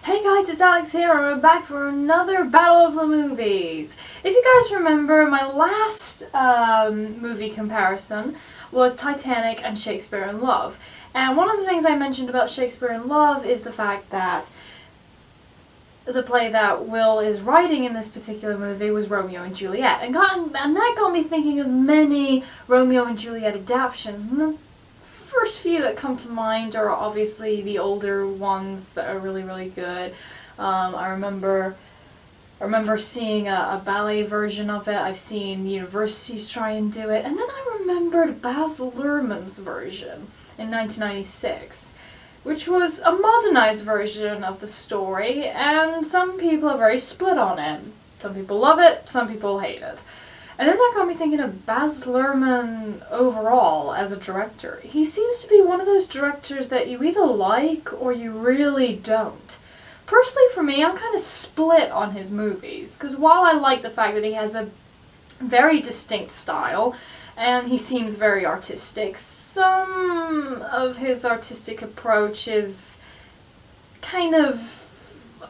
Hey guys, it's Alex here, and we're back for another Battle of the Movies. If you guys remember, my last movie comparison was Titanic and Shakespeare in Love. And one of the things I mentioned about Shakespeare in Love is the fact that the play that Will is writing in this particular movie was Romeo and Juliet. And that got me thinking of many Romeo and Juliet adaptations. And the first few that come to mind are obviously the older ones that are really, really good. I remember seeing a ballet version of it. I've seen universities try and do it. And then I remembered Baz Luhrmann's version in 1996, which was a modernized version of the story, and some people are very split on it. Some people love it, some people hate it. And then that got me thinking of Baz Luhrmann overall as a director. He seems to be one of those directors that you either like or you really don't. Personally, for me, I'm kind of split on his movies, because while I like the fact that he has a very distinct style, and he seems very artistic, some of his artistic approach is kind of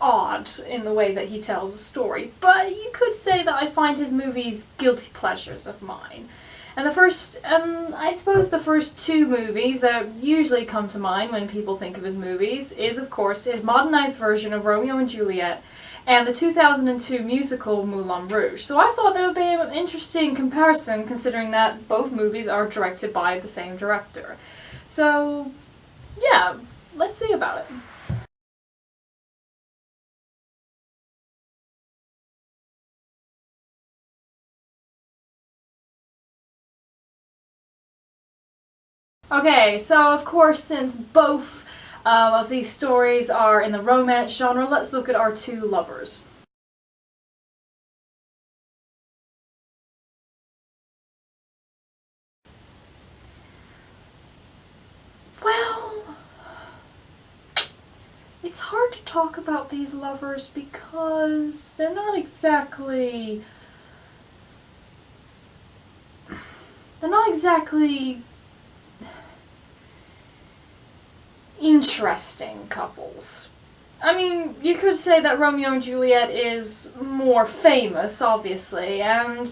odd in the way that he tells a story, but you could say that I find his movies guilty pleasures of mine. And I suppose the first two movies that usually come to mind when people think of his movies is, of course, his modernized version of Romeo and Juliet and the 2002 musical Moulin Rouge. So I thought that would be an interesting comparison, considering that both movies are directed by the same director. So, yeah, let's see about it. Okay, so of course, since both of these stories are in the romance genre, let's look at our two lovers. Well, it's hard to talk about these lovers because they're not exactly interesting couples. I mean, you could say that Romeo and Juliet is more famous, obviously, and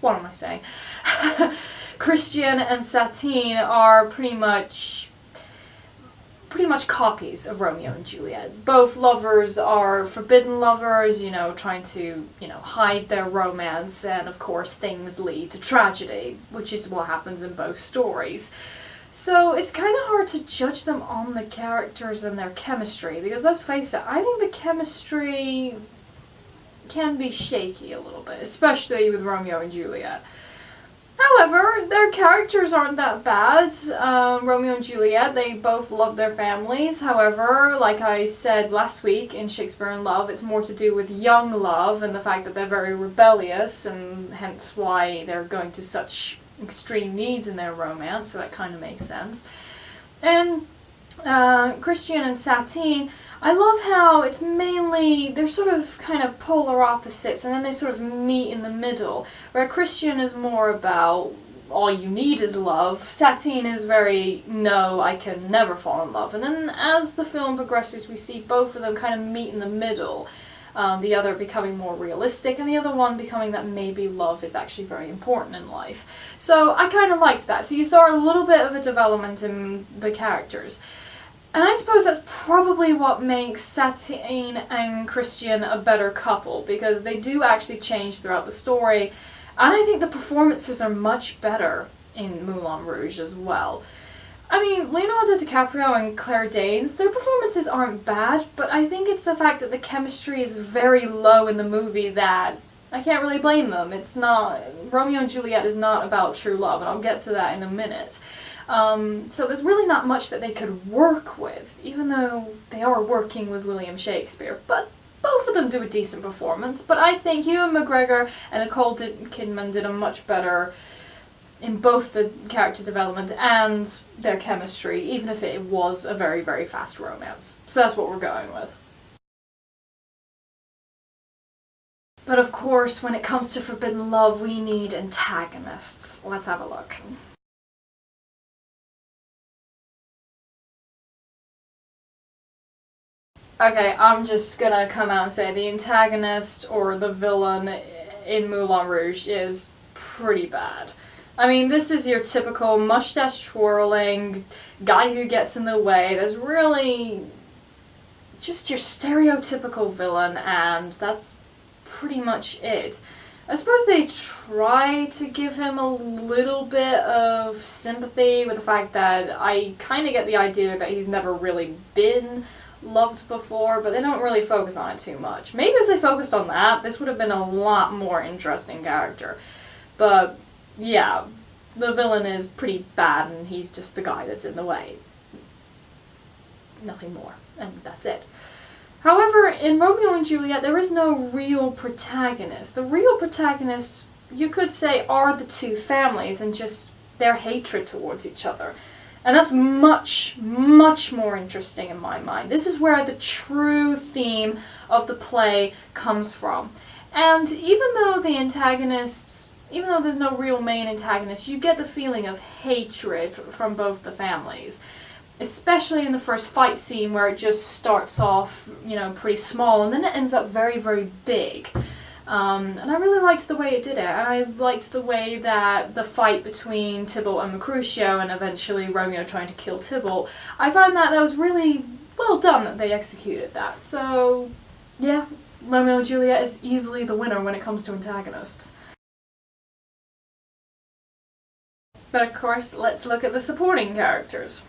what am I saying? Christian and Satine are pretty much copies of Romeo and Juliet. Both lovers are forbidden lovers, trying to, hide their romance, and of course things lead to tragedy, which is what happens in both stories. So it's kind of hard to judge them on the characters and their chemistry, because let's face it, I think the chemistry can be shaky a little bit, especially with Romeo and Juliet. However, their characters aren't that bad. Romeo and Juliet, they both love their families. However, like I said last week in Shakespeare in Love, it's more to do with young love and the fact that they're very rebellious, and hence why they're going to such extreme needs in their romance, so that kind of makes sense. And Christian and Satine, I love how it's mainly, they're sort of kind of polar opposites, and then they sort of meet in the middle, where Christian is more about all you need is love. Satine is very, no, I can never fall in love. And then as the film progresses, we see both of them kind of meet in the middle. The other becoming more realistic, and the other one becoming that maybe love is actually very important in life. So I kind of liked that. So you saw a little bit of a development in the characters. And I suppose that's probably what makes Satine and Christian a better couple, because they do actually change throughout the story. And I think the performances are much better in Moulin Rouge as well. I mean, Leonardo DiCaprio and Claire Danes, their performances aren't bad, but I think it's the fact that the chemistry is very low in the movie that I can't really blame them. It's not, Romeo and Juliet is not about true love, and I'll get to that in a minute. So there's really not much that they could work with, even though they are working with William Shakespeare. But both of them do a decent performance, but I think Ewan McGregor and Nicole Kidman did a much better in both the character development and their chemistry, even if it was a very, very fast romance. So that's what we're going with. But of course, when it comes to forbidden love, we need antagonists. Let's have a look. Okay, I'm just gonna come out and say the antagonist or the villain in Moulin Rouge is pretty bad. I mean, this is your typical mustache twirling guy who gets in the way. There's really just your stereotypical villain, and that's pretty much it. I suppose they try to give him a little bit of sympathy with the fact that I kind of get the idea that he's never really been loved before, but they don't really focus on it too much. Maybe if they focused on that, this would have been a lot more interesting character. But yeah, the villain is pretty bad and he's just the guy that's in the way. Nothing more, and that's it. However, in Romeo and Juliet, there is no real protagonist. The real protagonists, you could say, are the two families and just their hatred towards each other. And that's much, much more interesting in my mind. This is where the true theme of the play comes from. And even though the antagonists, even though there's no real main antagonist, you get the feeling of hatred from both the families. Especially in the first fight scene where it just starts off, you know, pretty small and then it ends up very, very big. And I really liked the way it did it. I liked the way that the fight between Tybalt and Mercutio and eventually Romeo trying to kill Tybalt, I found that was really well done that they executed that. So, yeah, Romeo and Juliet is easily the winner when it comes to antagonists. But of course, let's look at the supporting characters.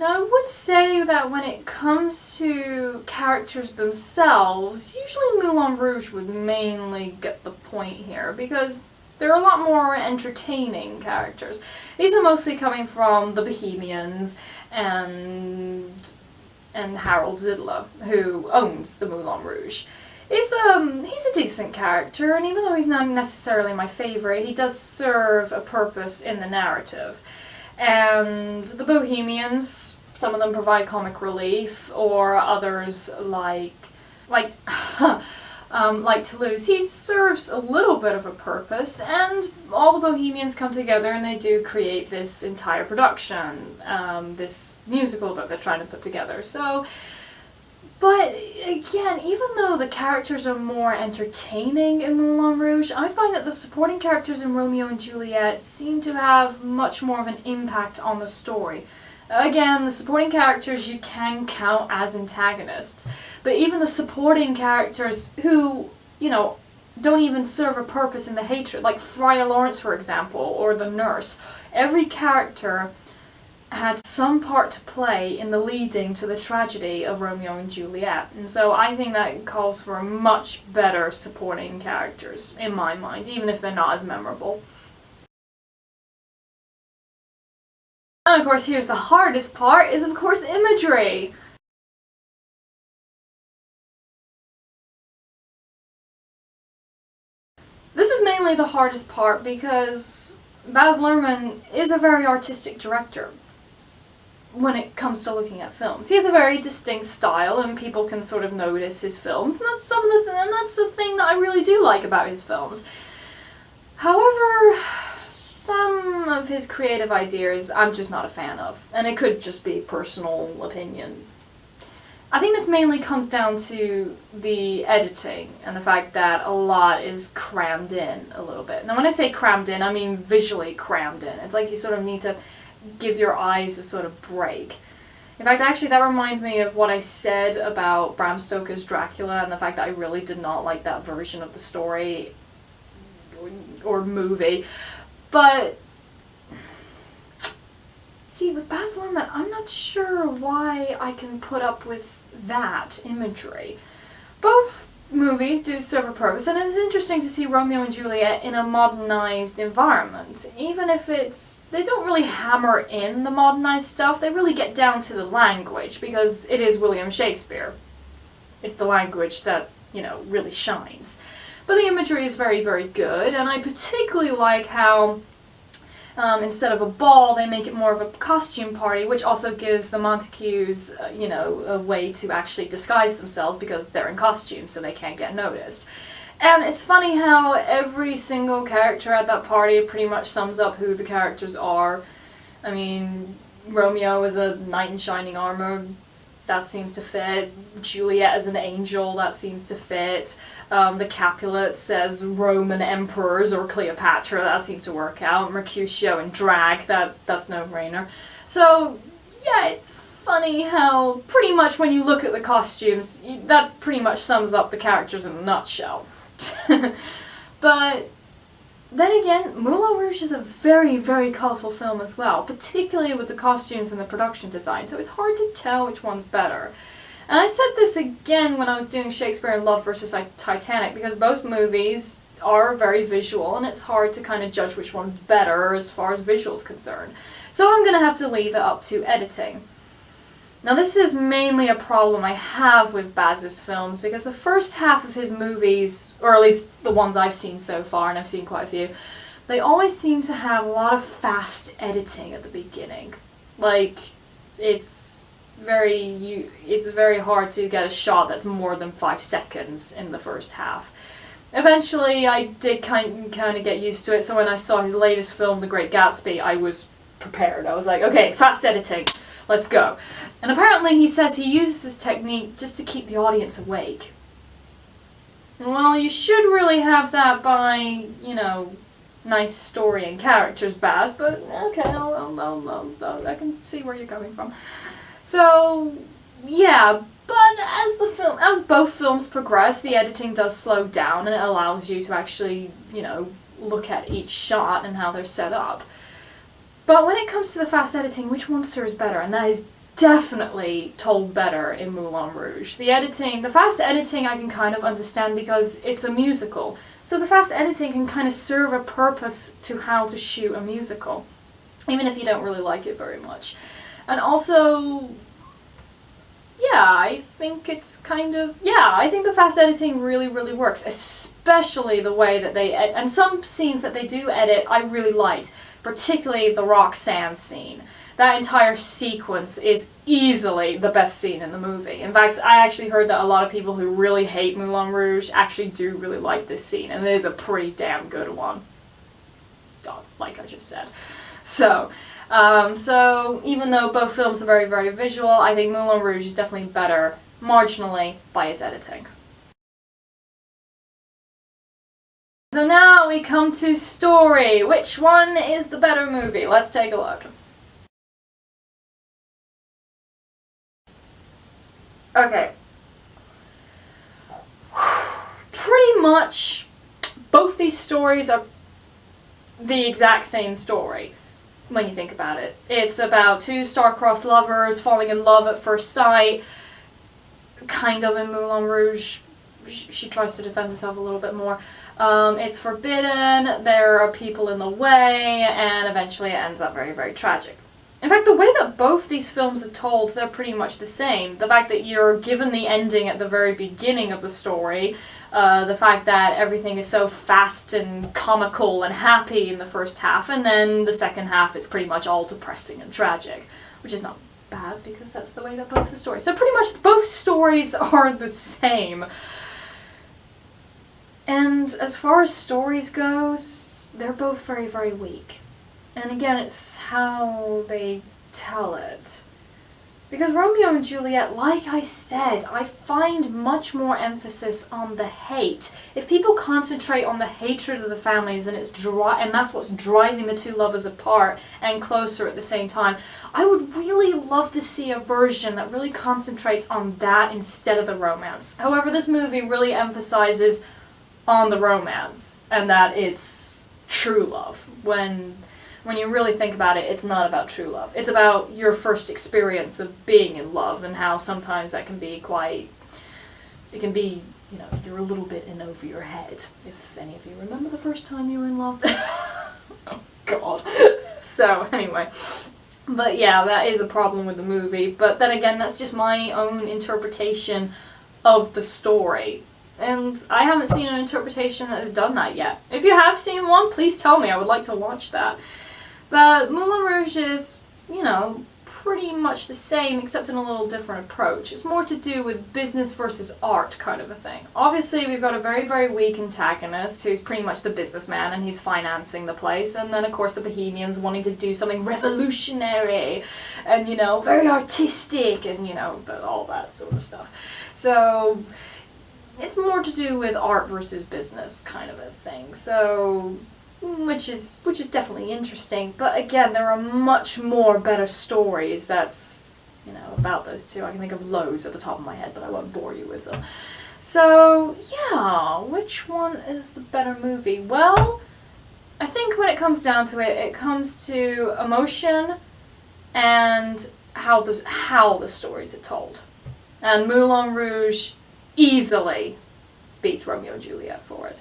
Now, I would say that when it comes to characters themselves, usually Moulin Rouge would mainly get the point here, because they're a lot more entertaining characters. These are mostly coming from the Bohemians and Harold Zidler, who owns the Moulin Rouge. He's a decent character, and even though he's not necessarily my favourite, he does serve a purpose in the narrative. And the Bohemians, some of them provide comic relief, or others like Toulouse, he serves a little bit of a purpose, and all the Bohemians come together and they do create this entire production, this musical that they're trying to put together. So, but again, even though the characters are more entertaining in Moulin Rouge, I find that the supporting characters in Romeo and Juliet seem to have much more of an impact on the story. Again, the supporting characters you can count as antagonists, but even the supporting characters who, you know, don't even serve a purpose in the hatred, like Friar Lawrence, for example, or the nurse, every character had some part to play in the leading to the tragedy of Romeo and Juliet. And so I think that calls for much better supporting characters, in my mind, even if they're not as memorable. And of course, here's the hardest part, is of course imagery! This is mainly the hardest part because Baz Luhrmann is a very artistic director when it comes to looking at films. He has a very distinct style and people can sort of notice his films, and that's the thing that I really do like about his films. However, some of his creative ideas I'm just not a fan of, and it could just be personal opinion. I think this mainly comes down to the editing and the fact that a lot is crammed in a little bit. Now when I say crammed in, I mean visually crammed in. It's like you sort of need to give your eyes a sort of break. In fact, actually that reminds me of what I said about Bram Stoker's Dracula and the fact that I really did not like that version of the story or movie. But see, with Baz Luhrmann, I'm not sure why I can put up with that imagery. Both movies do serve a purpose, and it's interesting to see Romeo and Juliet in a modernized environment. Even if they don't really hammer in the modernized stuff, they really get down to the language, because it is William Shakespeare. It's the language that, you know, really shines. But the imagery is very, very good, and I particularly like how instead of a ball, they make it more of a costume party, which also gives the Montagues, you know, a way to actually disguise themselves because they're in costume, so they can't get noticed. And it's funny how every single character at that party pretty much sums up who the characters are. I mean, Romeo is a knight in shining armor. That seems to fit. Juliet as an angel, that seems to fit. The Capulet says Roman emperors or Cleopatra, that seems to work out. Mercutio and drag, that's no-brainer. So, yeah, it's funny how pretty much when you look at the costumes, that pretty much sums up the characters in a nutshell. But then again, Moulin Rouge is a very, very colourful film as well, particularly with the costumes and the production design, so it's hard to tell which one's better. And I said this again when I was doing Shakespeare in Love versus Titanic, because both movies are very visual, and it's hard to kind of judge which one's better as far as visual's concerned. So I'm going to have to leave it up to editing. Now this is mainly a problem I have with Baz's films, because the first half of his movies, or at least the ones I've seen so far, and I've seen quite a few, they always seem to have a lot of fast editing at the beginning. Like, it's very hard to get a shot that's more than 5 seconds in the first half. Eventually I did kind of get used to it, so when I saw his latest film, The Great Gatsby, I was prepared. I was like, okay, fast editing. Let's go. And apparently he says he uses this technique just to keep the audience awake. Well, you should really have that by, you know, nice story and characters, Baz, but okay, I can see where you're coming from. So, yeah, but as both films progress, the editing does slow down and it allows you to actually, you know, look at each shot and how they're set up. But when it comes to the fast editing, which one serves better? And that is definitely told better in Moulin Rouge. The fast editing I can kind of understand because it's a musical. So the fast editing can kind of serve a purpose to how to shoot a musical, even if you don't really like it very much. And also, yeah, I think the fast editing really, really works, especially the way that they edit. And some scenes that they do edit I really liked. Particularly the Roxanne scene. That entire sequence is easily the best scene in the movie. In fact, I actually heard that a lot of people who really hate Moulin Rouge actually do really like this scene, and it is a pretty damn good one. Like I just said. So even though both films are very, very visual, I think Moulin Rouge is definitely better, marginally, by its editing. So now we come to story. Which one is the better movie? Let's take a look. Okay. Pretty much both these stories are the exact same story when you think about it. It's about two star-crossed lovers falling in love at first sight. Kind of in Moulin Rouge. She tries to defend herself a little bit more. It's forbidden, there are people in the way, and eventually it ends up very, very tragic. In fact, the way that both these films are told, they're pretty much the same. The fact that you're given the ending at the very beginning of the story, the fact that everything is so fast and comical and happy in the first half, and then the second half it's pretty much all depressing and tragic, which is not bad because that's the way that both the stories. So pretty much both stories are the same. And as far as stories goes, they're both very, very weak. And again, it's how they tell it. Because Romeo and Juliet, like I said, I find much more emphasis on the hate. If people concentrate on the hatred of the families and and that's what's driving the two lovers apart and closer at the same time, I would really love to see a version that really concentrates on that instead of the romance. However, this movie really emphasizes on the romance, and that it's true love. When you really think about it, it's not about true love. It's about your first experience of being in love, and how sometimes that can be it can be, you know, you're a little bit in over your head. If any of you remember the first time you were in love. Oh, God. So, anyway. But yeah, that is a problem with the movie. But then again, that's just my own interpretation of the story. And I haven't seen an interpretation that has done that yet. If you have seen one, please tell me. I would like to watch that. But Moulin Rouge is, you know, pretty much the same, except in a little different approach. It's more to do with business versus art kind of a thing. Obviously, we've got a very, very weak antagonist who's pretty much the businessman and he's financing the place. And then, of course, the Bohemians wanting to do something revolutionary and, you know, very artistic and, you know, all that sort of stuff. So it's more to do with art versus business kind of a thing. So which is definitely interesting, but again, there are much more better stories that's, you know, about those two. I can think of loads at the top of my head, but I won't bore you with them. So yeah, which one is the better movie? Well, I think when it comes down to it, it comes to emotion and how the stories are told. And Moulin Rouge easily beats Romeo and Juliet for it.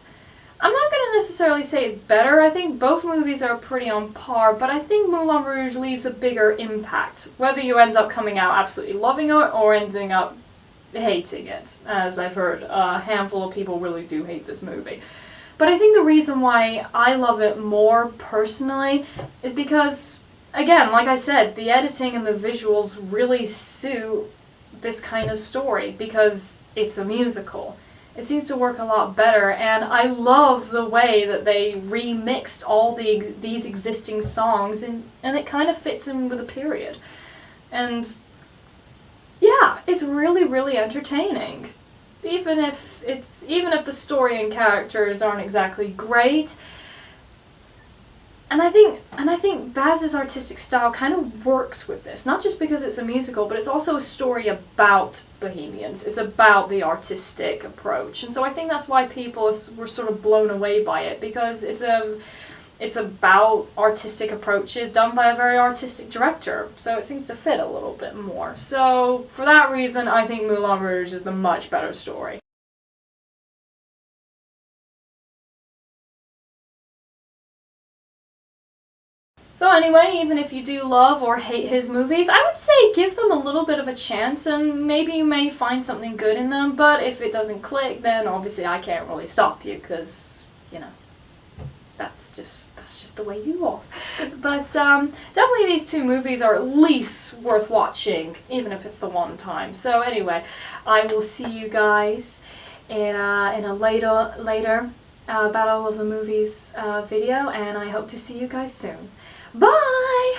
I'm not going to necessarily say it's better. I think both movies are pretty on par, but I think Moulin Rouge leaves a bigger impact, whether you end up coming out absolutely loving it or ending up hating it, as I've heard a handful of people really do hate this movie. But I think the reason why I love it more personally is because, again, like I said, the editing and the visuals really suit this kind of story because it's a musical. It seems to work a lot better, and I love the way that they remixed all these existing songs, and it kind of fits in with the period. And yeah, it's really, really entertaining. Even if the story and characters aren't exactly great. And I think Baz's artistic style kind of works with this, not just because it's a musical, but it's also a story about Bohemians. It's about the artistic approach, and so I think that's why people were sort of blown away by it, because it's about artistic approaches done by a very artistic director, so it seems to fit a little bit more. So for that reason, I think Moulin Rouge is the much better story. So anyway, even if you do love or hate his movies, I would say give them a little bit of a chance and maybe you may find something good in them, but if it doesn't click, then obviously I can't really stop you because, you know, that's just the way you are. But definitely these two movies are at least worth watching, even if it's the one time. So anyway, I will see you guys in a later Battle of the Movies video, and I hope to see you guys soon. Bye!